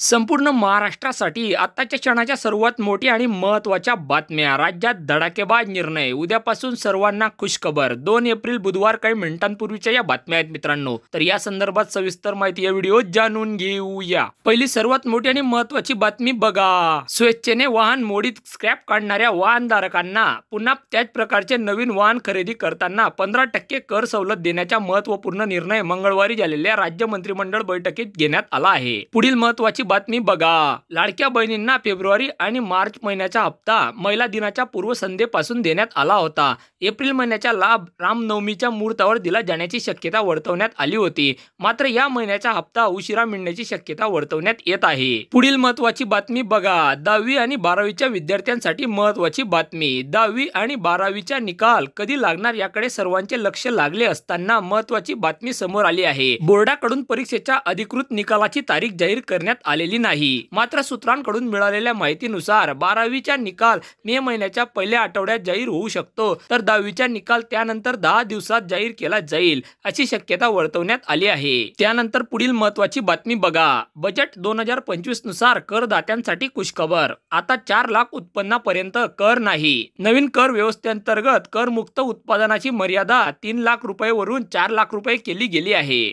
संपूर्ण महाराष्ट्रासाठी आत्ताच्या क्षणाच्या सर्वात मोठी आणि महत्त्वाच्या बातम्या. राज्यात धडाकेबाज निर्णय. उद्यापासून सर्वांना खुशखबर. 2 एप्रिल बुधवार काही मिनिटांपूर्वीच्या या बातम्या आहेत मित्रांनो. तर या संदर्भात सविस्तर माहिती या व्हिडिओत जाणून घेऊया. पहिली सर्वात मोठी आणि महत्त्वाची बातमी बघा. स्वेच्छेने वाहन मोडीत स्क्रॅप काढणाऱ्या वाहनधारकांना पुन्हा त्याच प्रकारचे नवीन वाहन खरेदी करताना 15% कर सवलत देण्याचा महत्त्वपूर्ण निर्णय मंगळवारी झालेल्या राज्य मंत्रिमंडळ बैठकीत घेण्यात आला आहे. पुढील महत्त्वाची बातमी बघा. लाडक्या बहिणींना फेब्रुवारी आणि मार्च महिन्याचा हप्ता महिला दिनाच्या पूर्वसंध्येपासून देण्यात आला होता. एप्रिल महिन्याचा लाभ रामनवमीच्या मुहूर्तावर दिला जाण्याची शक्यता वर्तवण्यात आली होती. मात्र या महिन्याचा हप्ता उशिरा मिळण्याची शक्यता वर्तवण्यात येत आहे. पुढील महत्त्वाची बातमी बघा. 10वी आणि 12वीच्या विद्यार्थ्यांसाठी महत्त्वाची बातमी. 10वी आणि 12वीचा निकाल कधी लागणार याकडे सर्वांचे लक्ष लागले असताना महत्त्वाची बातमी समोर आली आहे. बोर्डाकडून परीक्षेच्या अधिकृत निकालाची तारीख जाहीर करण्यात आलेली नाही. मात्र सूत्रांकडून मिळालेल्या माहितीनुसार 12वीचा निकाल मे महिन्याच्या पहिल्या आठवड्यात जाहीर होऊ शकतो, तर 10वीचा निकाल त्यानंतर 10 दिवसात जाहीर केला जाईल अशी शक्यता वर्तवण्यात आली आहे. त्यानंतर पुढील महत्त्वाची बातमी बघा. बजेट 2025 नुसार करदात्यांसाठी खुशखबर. आता 4 लाख उत्पन्नापर्यंत कर नाही. नवीन कर व्यवस्थेअंतर्गत करमुक्त उत्पादनाची मर्यादा 3 लाख रुपये वरून 4 लाख रुपये केली गेली आहे.